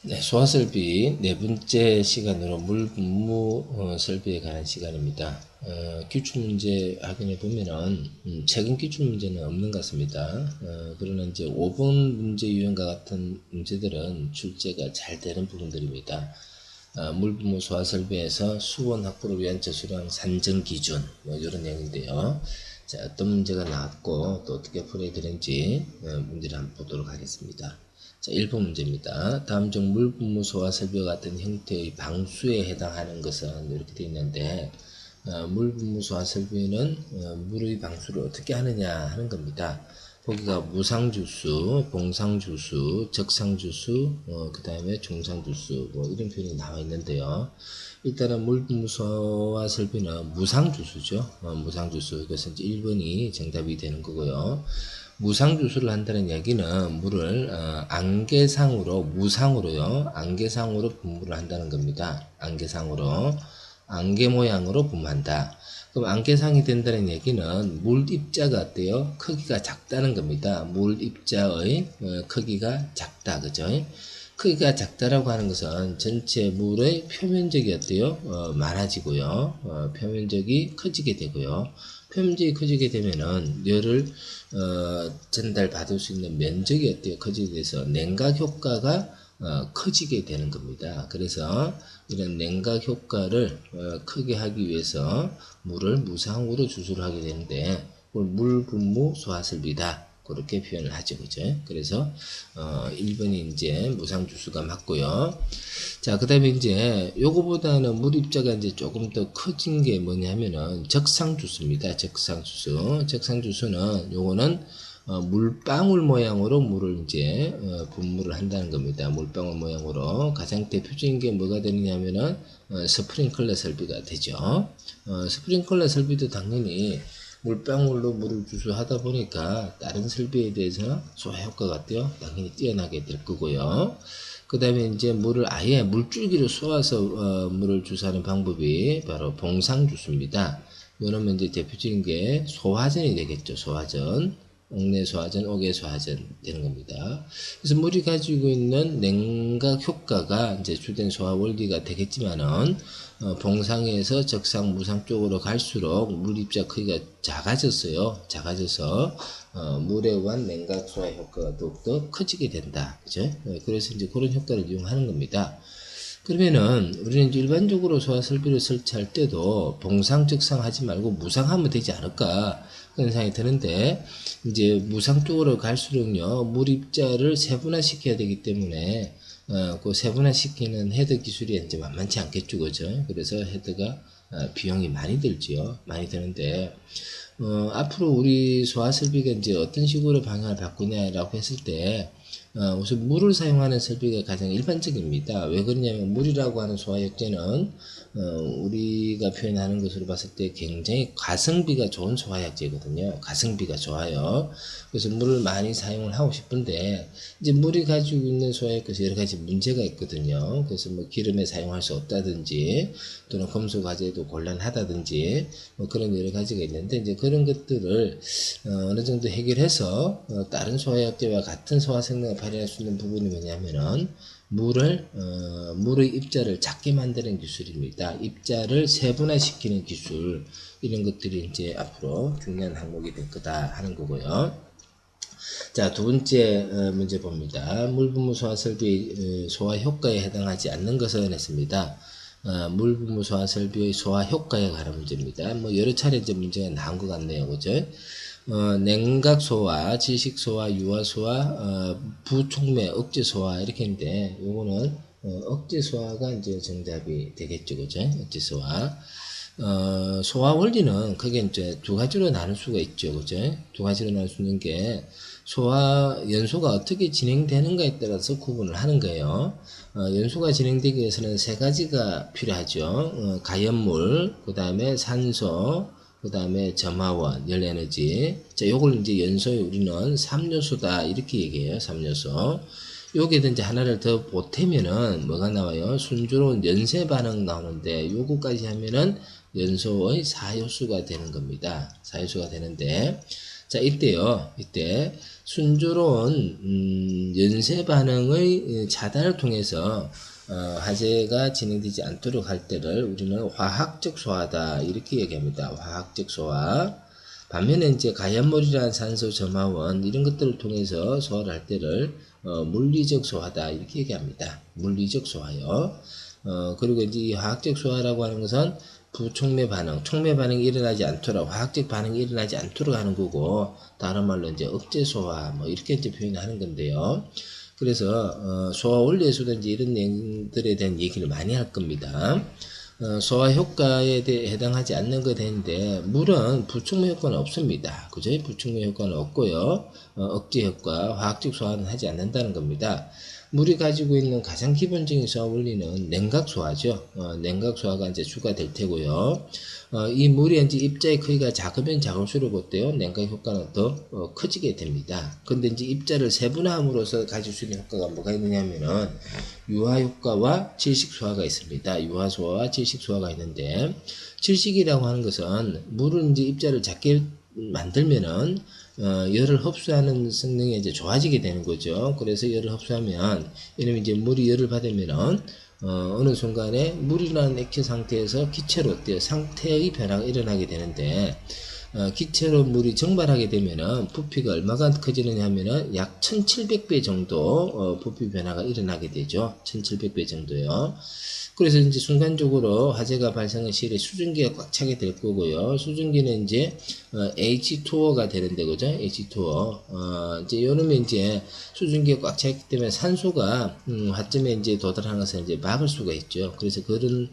네, 소화설비 네 번째 시간으로 물 분무 설비에 관한 시간입니다. 기출문제 확인해 보면은 최근 기출문제는 없는 것 같습니다. 그러나 이제 5번 문제 유형과 같은 문제들은 출제가 잘 되는 부분들입니다. 물 분무 소화설비에서 수온 확보를 위한 저수량 산정 기준 뭐 이런 내용인데요. 자, 어떤 문제가 나왔고 또 어떻게 풀어야 되는지 문제를 한번 보도록 하겠습니다. 자, 1번 문제입니다. 다음 중 물 분무 소화 설비와 같은 형태의 방수에 해당하는 것은 이렇게 되어 있는데 물 분무 소화 설비는 물의 방수를 어떻게 하느냐 하는 겁니다. 보기가 무상주수, 봉상주수, 적상주수, 그 다음에 중상주수 뭐 이런 표현이 나와 있는데요. 일단은 물 분무 소화 설비는 무상주수죠. 무상주수. 그래서 이제 1번이 정답이 되는 거고요. 무상주수를 한다는 얘기는 물을 안개상으로 무상으로요. 안개상으로 분무를 한다는 겁니다. 안개상으로 안개 모양으로 분무한다. 그럼 안개상이 된다는 얘기는 물 입자가 어때요? 크기가 작다는 겁니다. 물 입자의 크기가 작다, 그죠? 크기가 작다라고 하는 것은 전체 물의 표면적이 어때요? 많아지고요. 표면적이 커지게 되고요. 표면적이 커지게 되면은 열을 전달받을 수 있는 면적이 어때요? 커지게 돼서 냉각 효과가 커지게 되는 겁니다. 그래서 이런 냉각 효과를 크게 하기 위해서 물을 무상으로 주수를 하게 되는데 그걸 물 분무 소화설비다. 그렇게 표현을 하죠. 그죠? 그래서 1번이 이제 무상 주수가 맞고요. 자, 그다음에 이제 요거보다는 물 입자가 이제 조금 더 커진 게 뭐냐면은 적상 주수입니다. 적상 주수. 적상 주수는 요거는 물방울 모양으로 물을 이제 분무를 한다는 겁니다. 물방울 모양으로 가장 대표적인 게 뭐가 되느냐면은 스프링클러 설비가 되죠. 스프링클러 설비도 당연히 물방울로 물을 주수하다 보니까 다른 설비에 대해서 소화 효과가 어때요? 당연히 뛰어나게 될 거고요. 그 다음에 이제 물을 아예 물줄기로 쏘아서 물을 주수하는 방법이 바로 봉상주수입니다. 이러면 이제 대표적인 게 소화전이 되겠죠. 소화전. 옥내 소화전, 옥외 소화전 되는 겁니다. 그래서 물이 가지고 있는 냉각 효과가 이제 주된 소화 원리가 되겠지만은 봉상에서 적상, 무상 쪽으로 갈수록 물 입자 크기가 작아졌어요. 작아져서 물에 의한 냉각 소화 효과가 더욱더 커지게 된다. 그죠? 그래서 이제 그런 효과를 이용하는 겁니다. 그러면은 우리는 이제 일반적으로 소화 설비를 설치할 때도 봉상, 적상 하지 말고 무상하면 되지 않을까 그런 생각이 드는데 이제 무상 쪽으로 갈수록요 물 입자를 세분화시켜야 되기 때문에 그 세분화시키는 헤더 기술이 이제 만만치 않겠죠, 그죠? 그래서 헤더가 비용이 많이 들지요. 많이 드는데 앞으로 우리 소화 설비가 이제 어떤 식으로 방향을 바꾸냐라고 했을 때 우선 물을 사용하는 설비가 가장 일반적입니다. 왜 그러냐면 물이라고 하는 소화약제는 우리가 표현하는 것으로 봤을 때 굉장히 가성비가 좋은 소화약제거든요. 가성비가 좋아요. 그래서 물을 많이 사용을 하고 싶은데 이제 물이 가지고 있는 소화약제에서 여러 가지 문제가 있거든요. 그래서 뭐 기름에 사용할 수 없다든지 또는 검수 과제도 곤란하다든지 뭐 그런 여러 가지가 있는데 이제 그런 것들을 어느 정도 해결해서 다른 소화약제와 같은 소화 성능을 발휘할 수 있는 부분이 뭐냐면은 물의 입자를 작게 만드는 기술입니다. 입자를 세분화시키는 기술 이런 것들이 이제 앞으로 중요한 항목이 될 거다 하는 거고요. 자, 두 번째 문제 봅니다. 물분무 소화 설비 소화 효과에 해당하지 않는 것은 했습니다. 물분무 소화 설비의 소화 효과에 관한 문제입니다. 뭐 여러 차례 이제 문제가 나온 것 같네요, 그죠? 냉각 소화, 지식 소화, 유화 소화, 부촉매, 억제 소화 이렇게 있는데 요거는 억제 소화가 이제 정답이 되겠죠, 그죠? 억제 소화. 소화 원리는 크게 이제 두 가지로 나눌 수가 있죠, 그죠? 두 가지로 나눌 수 있는 게 소화 연소가 어떻게 진행되는가에 따라서 구분을 하는 거예요. 연소가 진행되기 위해서는 세 가지가 필요하죠. 가연물, 그 다음에 산소, 그 다음에 점화원, 열에너지. 자, 요걸 이제 연소에 우리는 3요소다. 이렇게 얘기해요. 3요소. 여기에다 이제 하나를 더 보태면은 뭐가 나와요? 순조로운 연쇄 반응 나오는데 요거까지 하면은 연소의 4요소가 되는 겁니다. 4요소가 되는데 자, 이때요. 이때 순조로운 연쇄 반응의 차단을 통해서 화재가 진행되지 않도록 할 때를 우리는 화학적 소화다 이렇게 얘기합니다. 화학적 소화. 반면에 이제 가연물이란 산소 점화원 이런 것들을 통해서 소화를 할 때를 물리적 소화다 이렇게 얘기합니다. 물리적 소화요. 그리고 이제 이 화학적 소화라고 하는 것은 부촉매 반응, 촉매 반응이 일어나지 않도록, 화학적 반응이 일어나지 않도록 하는 거고, 다른 말로 이제 억제 소화, 뭐, 이렇게 이제 표현하는 건데요. 그래서, 소화 원리에서도 이제 이런 내용들에 대한 얘기를 많이 할 겁니다. 소화 효과에 해당하지 않는 것 되는데, 물은 부촉매 효과는 없습니다. 그죠? 부촉매 효과는 없고요. 억제 효과, 화학적 소화는 하지 않는다는 겁니다. 물이 가지고 있는 가장 기본적인 소화 원리는 냉각 소화죠. 냉각 소화가 이제 추가될 테고요. 이 물이 이제 입자의 크기가 작으면 작을수록 어때요? 냉각 효과는 더 커지게 됩니다. 근데 이제 입자를 세분화함으로써 가질 수 있는 효과가 뭐가 있느냐면은 유화 효과와 질식 소화가 있습니다. 유화 소화와 질식 소화가 있는데 질식이라고 하는 것은 물을 이제 입자를 작게 만들면은 열을 흡수하는 성능이 이제 좋아지게 되는 거죠. 그래서 열을 흡수하면, 이러면 이제 물이 열을 받으면은, 어느 순간에 물이라는 액체 상태에서 기체로 어때요? 상태의 변화가 일어나게 되는데, 기체로 물이 증발하게 되면은 부피가 얼마가 커지느냐 하면은 약 1700배 정도, 부피 변화가 일어나게 되죠. 1700배 정도요. 그래서 이제 순간적으로 화재가 발생한 시일에 수증기가 꽉 차게 될 거고요. 수증기는 이제 H2O가 되는데, 그죠? H2O. 이제 요러면 이제 수증기가 꽉 차기 때문에 산소가 화점에 이제 도달하는 것을 이제 막을 수가 있죠. 그래서 그런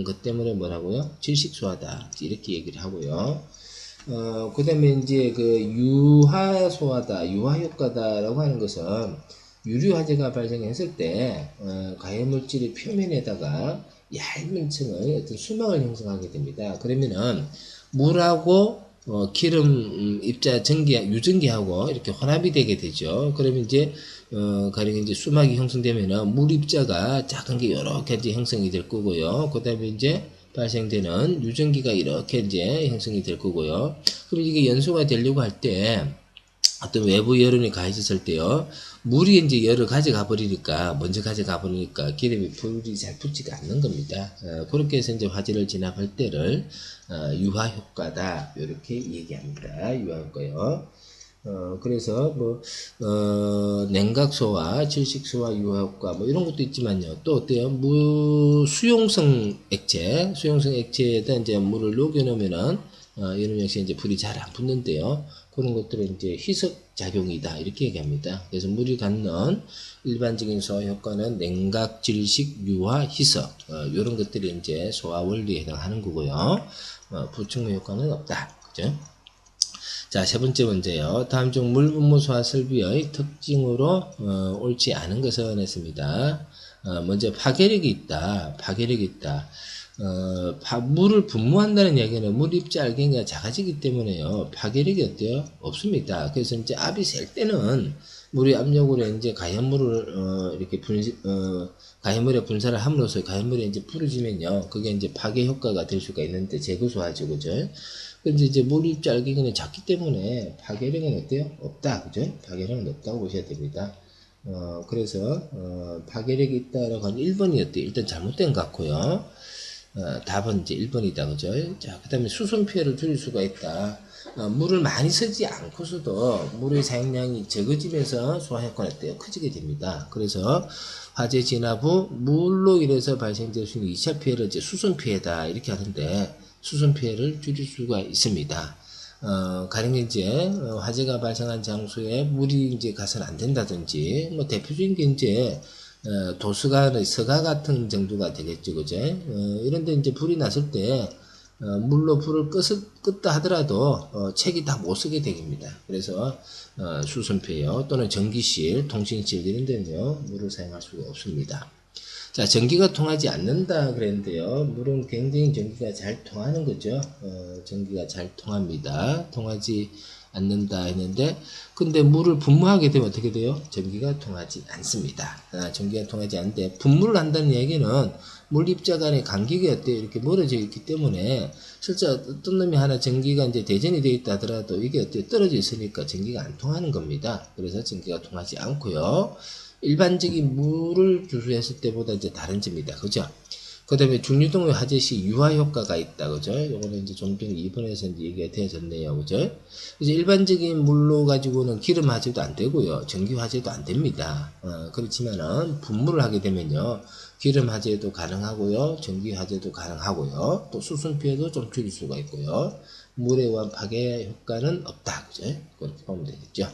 것 때문에 뭐라고요? 질식소화다 이렇게 얘기를 하고요. 그 다음에 이제 그 유화소화다, 유화효과다라고 하는 것은 유류화재가 발생했을 때 가해물질의 표면에다가 얇은 층의 어떤 수막을 형성하게 됩니다. 그러면은 물하고 기름 입자 전기 유전기하고 이렇게 혼합이 되게 되죠. 그러면 이제 가령 이제 수막이 형성되면은 물 입자가 작은 게 이렇게 이제 형성이 될 거고요. 그다음에 이제 발생되는 유전기가 이렇게 이제 형성이 될 거고요. 그럼 이게 연소가 되려고 할 때 어떤 외부 여론이 가해졌을 때요. 물이 이제 열을 가져가 버리니까, 먼저 가져가 버리니까 기름이 불이 잘 붙지가 않는 겁니다. 그렇게 해서 이제 화재를 진압할 때를 유화 효과다 이렇게 얘기합니다. 유화 효과요. 그래서 뭐 냉각소와 질식소와 유화효과 뭐 이런 것도 있지만요. 또 어때요? 수용성 액체에다 이제 물을 녹여 놓으면은 이런 역시 이제 불이 잘 안 붙는데요. 그런 것들은 이제 희석 작용이다 이렇게 얘기합니다. 그래서 물이 갖는 일반적인 소화 효과는 냉각, 질식, 유화, 희석 이런 것들이 이제 소화 원리에 해당하는 거고요. 부충물 효과는 없다. 그죠? 자, 세 번째 문제요. 다음 중 물 분무 소화 설비의 특징으로 옳지 않은 것은 했습니다. 먼저 파괴력이 있다. 파괴력이 있다. 물을 분무한다는 얘기는 물 입자 알갱이가 작아지기 때문에요. 파괴력이 어때요? 없습니다. 그래서 이제 압이 셀 때는 물의 압력으로 이제 가연물을 이렇게 가연물에 분사를 함으로써 가연물이 이제 부러지면요. 그게 이제 파괴 효과가 될 수가 있는데 제거소화죠, 그죠? 근데 이제 물 입자 알갱이는 작기 때문에 파괴력은 어때요? 없다, 그죠? 파괴력은 없다고 보셔야 됩니다. 그래서 파괴력이 있다라고 하면 1번이었대요. 일단 잘못된 것 같고요. 답은 이제 1번이다, 그죠? 자, 그 다음에 수송 피해를 줄일 수가 있다. 물을 많이 쓰지 않고서도 물의 사용량이 적어지면서 소화 효과는 어때요? 커지게 됩니다. 그래서 화재 진압 후 물로 인해서 발생될 수 있는 2차 피해를 이제 수송 피해다 이렇게 하는데 수송 피해를 줄일 수가 있습니다. 가령 이제 화재가 발생한 장소에 물이 이제 가서는 안 된다든지 뭐 대표적인 게 이제 도서관의 서가 같은 정도가 되겠죠, 그죠? 이런데 이제 불이 났을 때 물로 불을 껐다 하더라도 책이 다 못 쓰게 됩니다. 그래서 수선폐요 또는 전기실, 통신실 이런 데는요 물을 사용할 수가 없습니다. 자, 전기가 통하지 않는다 그랬는데요. 물은 굉장히 전기가 잘 통하는 거죠. 전기가 잘 통합니다. 통하지 않는다 했는데, 근데 물을 분무하게 되면 어떻게 돼요? 전기가 통하지 않습니다. 전기가 통하지 않는데, 분무를 한다는 얘기는 물 입자 간의 간격이 어때요? 이렇게 멀어져 있기 때문에 실제 어떤 놈이 하나 전기가 이제 대전이 되어 있다 하더라도 이게 어때요? 떨어져 있으니까 전기가 안 통하는 겁니다. 그래서 전기가 통하지 않고요. 일반적인 물을 주수했을 때보다 이제 다른 점이다. 그죠? 그 다음에 중류동의 화재 시 유화 효과가 있다. 그죠? 요거는 이제 좀 전에 2번에서 이제 얘기가 되어졌네요. 그죠? 이제 일반적인 물로 가지고는 기름 화재도 안 되고요. 전기 화재도 안 됩니다. 그렇지만은 분무를 하게 되면요. 기름 화재도 가능하고요. 전기 화재도 가능하고요. 또 수순 피해도 좀 줄일 수가 있고요. 물에 의한 파괴 효과는 없다. 그죠? 그렇게 보면 되겠죠.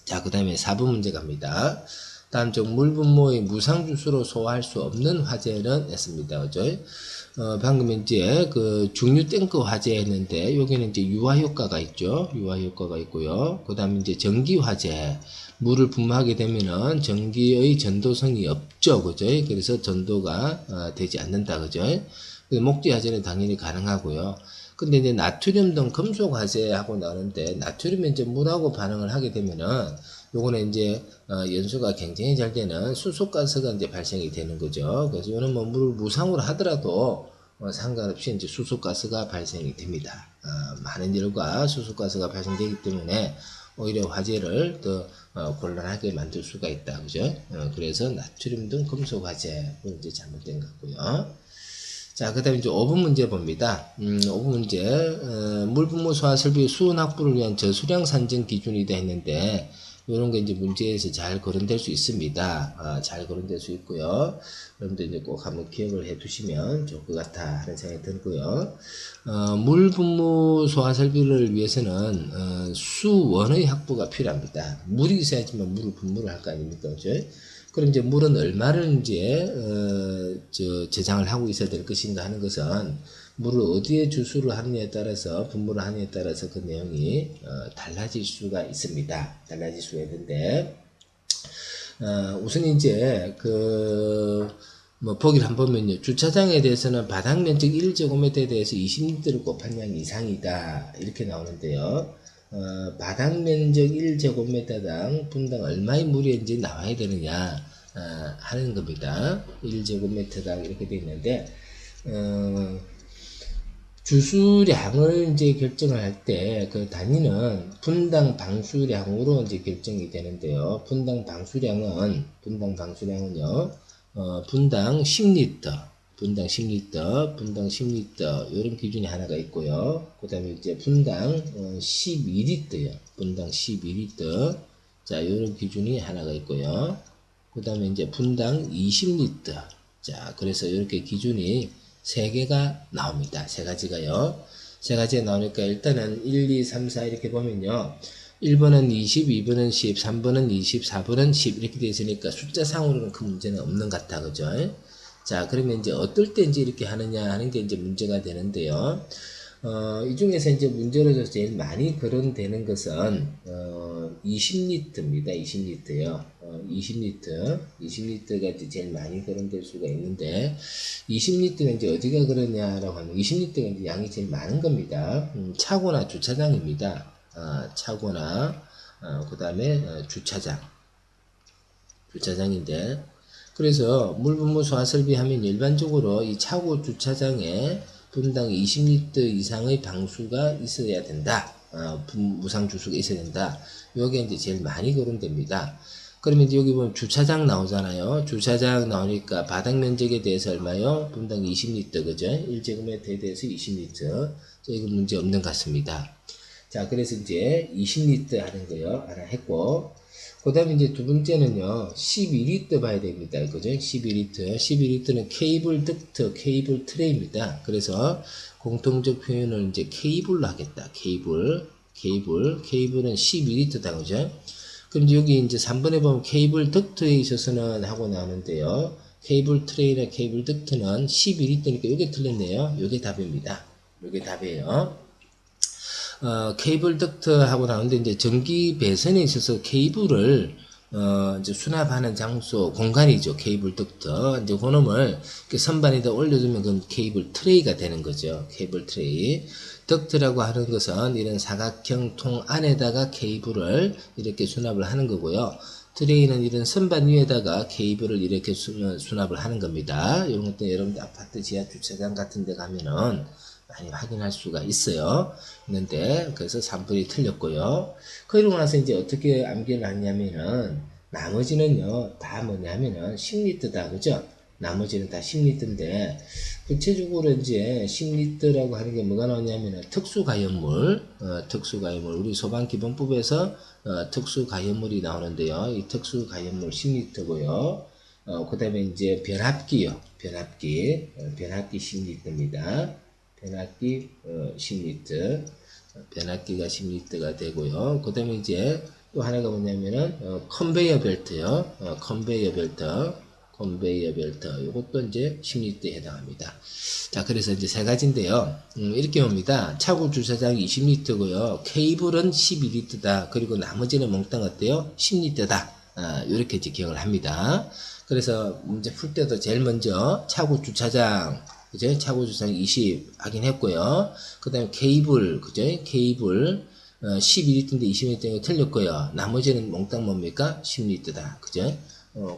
자, 그 다음에 4번 문제 갑니다. 다음 중 물 분무의 무상주수로 소화할 수 없는 화재는 했습니다. 그죠? 방금 이제 그 중류 탱크 화재 했는데, 여기는 이제 유화 효과가 있죠. 유화 효과가 있고요. 그 다음에 이제 전기 화재. 물을 분무하게 되면은 전기의 전도성이 없죠. 그죠? 그래서 전도가 되지 않는다. 그죠? 목재 화재는 당연히 가능하고요. 근데 이제 나트륨 등 금속 화재하고 나오는데, 나트륨이 이제 물하고 반응을 하게 되면은 요거는 이제 연소가 굉장히 잘 되는 수소가스가 이제 발생이 되는 거죠. 그래서 이거는 뭐 물을 무상으로 하더라도 상관없이 이제 수소가스가 발생이 됩니다. 많은 열과 수소가스가 발생되기 때문에 오히려 화재를 더 곤란하게 만들 수가 있다. 그죠? 그래서 나트륨 등 금속 화재, 그건 이제 잘못된 것 같고요. 자, 그 다음에 이제 5번 문제 봅니다. 5번 문제, 물분무 소화 설비 수온 확보를 위한 저수량 산정 기준이다 했는데, 이런 게 이제 문제에서 잘 거론될 수 있습니다. 잘 거론될 수 있고요. 여러분들 이제 꼭 한번 기억을 해 두시면 좋을 것 같아 하는 생각이 들고요. 물 분무 소화 설비를 위해서는 수원의 확보가 필요합니다. 물이 있어야지만 물을 분무를 할 거 아닙니까? 그죠? 그럼 이제 물은 얼마를 이제 저장을 하고 있어야 될 것인가 하는 것은 물을 어디에 주수를 하느냐에 따라서, 분무를 하느냐에 따라서 그 내용이 달라질 수가 있습니다. 달라질 수가 있는데, 우선 이제 보기를 한번 보면요. 주차장에 대해서는 바닥 면적 1제곱미터에 대해서 20리터를 곱한 양 이상이다. 이렇게 나오는데요. 바닥 면적 1제곱미터당 분당 얼마의 물이 이제 나와야 되느냐 하는 겁니다. 1제곱미터당 이렇게 되어 있는데, 주수량을 이제 결정을 할 때 그 단위는 분당 방수량으로 이제 결정이 되는데요. 분당 방수량은요, 분당 10리터, 분당 10리터, 이런 기준이 하나가 있고요. 그 다음에 이제 분당 12리터요. 분당 12리터. 자, 이런 기준이 하나가 있고요. 그 다음에 이제 분당 20리터. 자, 그래서 이렇게 기준이 3개가 나옵니다. 3가지가요. 3가지가 나오니까 일단은 1, 2, 3, 4 이렇게 보면요. 1번은 20, 2번은 10, 3번은 20, 4번은 10 이렇게 되어 있으니까 숫자상으로는 큰 문제는 없는 것 같아. 그죠? 자, 그러면 이제 어떨 때 이제 이렇게 하느냐 하는 게 이제 문제가 되는데요. 이 중에서 이제 문제로 제일 많이 거론되는 것은 20리터입니다. 20리터요. 20리터가 이제 제일 많이 거론될 수가 있는데, 20리터는 이제 어디가 그러냐라고 하면 20리터가 이제 양이 제일 많은 겁니다. 차고나 주차장입니다. 차고나 그 다음에 주차장인데, 그래서 물분무 소화 설비 하면 일반적으로 이 차고 주차장에 분당 20리터 이상의 방수가 있어야 된다. 무상 주수가 있어야 된다. 요게 이제 제일 많이 거론됩니다. 그러면 이제 여기 보면 주차장 나오잖아요. 주차장 나오니까 바닥 면적에 대해서 얼마요? 분당 20리터, 그죠? 1제곱미터에 대해서 20리터. 이거 문제 없는 것 같습니다. 자, 그래서 이제 20리터 하는 거요. 하나 했고, 그 다음에 이제 두 번째는요, 12리터 봐야 됩니다. 그죠? 12리터는 케이블 덕트, 케이블 트레이입니다. 그래서 공통적 표현을 이제 케이블로 하겠다. 케이블은 12리터다. 그죠? 그럼 이제 여기 이제 3번에 보면 케이블 덕트에 있어서는 하고 나오는데요. 케이블 트레이나 케이블 덕트는 12리터니까 이게 틀렸네요. 이게 답입니다. 이게 답이에요. 케이블 덕트 하고 나오는데, 이제 전기 배선에 있어서 케이블을 이제 수납하는 장소, 공간이죠. 케이블 덕트. 이제 그놈을 선반에다 올려두면 그건 케이블 트레이가 되는 거죠. 케이블 트레이. 덕트라고 하는 것은 이런 사각형 통 안에다가 케이블을 이렇게 수납을 하는 거고요. 트레이는 이런 선반 위에다가 케이블을 이렇게 수납을 하는 겁니다. 이런 것도 여러분들 아파트 지하 주차장 같은 데 가면은 많이 확인할 수가 있어요. 있는데, 그래서 산불이 틀렸고요. 그러고 나서 이제 어떻게 암기를 하냐면은, 나머지는요, 다 뭐냐면은 10리터다. 그죠? 나머지는 다 10리터인데, 구체적으로 이제 10리터라고 하는 게 뭐가 나오냐면은 특수가연물, 특수가연물. 우리 소방기본법에서 특수가연물이 나오는데요. 이 특수가연물 10리터고요. 그 다음에 이제 변압기요. 변압기 10리터입니다. 변압기 10리터, 변압기가 10리터가 되고요. 그 다음에 이제 또 하나가 뭐냐면은 컨베이어 벨트요. 컨베이어 벨트 이것도 이제 10리터에 해당합니다. 자, 그래서 이제 세 가지인데요. 이렇게 옵니다. 차고 주차장이 20리터고요. 케이블은 12리터다. 그리고 나머지는 몽땅 어때요? 10리터다. 이렇게 이제 기억을 합니다. 그래서 문제 풀 때도 제일 먼저 차고 주차장, 그죠? 차고 주차장 20 확인했고요. 그 다음에 케이블, 그죠? 케이블 12리터인데 20리터가 틀렸고요. 나머지는 몽땅 뭡니까? 10리터다. 그죠?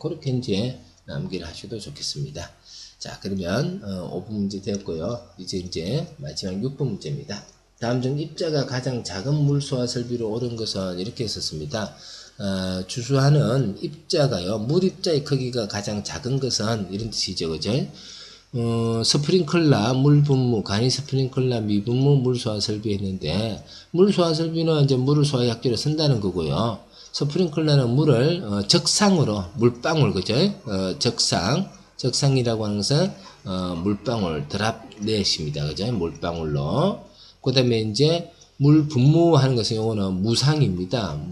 그렇게 이제 암기를 하셔도 좋겠습니다. 자, 그러면 5분 문제 되었고요. 이제 마지막 6분 문제입니다. 다음 중 입자가 가장 작은 물소화 설비로 옳은 것은 이렇게 했었습니다. 주수하는 입자가요. 물입자의 크기가 가장 작은 것은 이런 뜻이죠. 그죠? 스프링클러, 물분무, 간이 스프링클러, 미분무, 물소화 설비 했는데, 물소화 설비는 이제 물을 소화의 약재로 쓴다는 거고요. 스프링클러는 물을, 적상으로, 물방울, 그죠? 적상이라고 하는 것은, 물방울, 드랍넷입니다. 그죠? 물방울로. 그 다음에 이제, 물 분무하는 것은 요거는 무상입니다.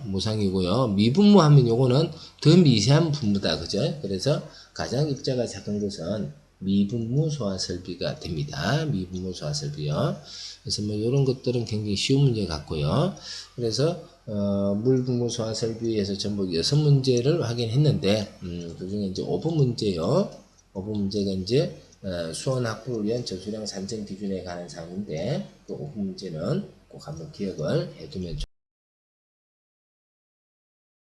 무상이고요. 미분무하면 요거는 더 미세한 분무다. 그죠? 그래서 가장 입자가 작은 것은 미분무 소화 설비가 됩니다. 미분무 소화 설비요. 그래서 뭐 이런 것들은 굉장히 쉬운 문제 같고요. 그래서 물분무 소화 설비에서 전부 6문제를 확인했는데 그중에 이제 5번 문제요. 5번 문제가 이제 수원 확보를 위한 저수량 산정 기준에 관한 사항인데 또 5번 문제는 꼭 한번 기억을 해두면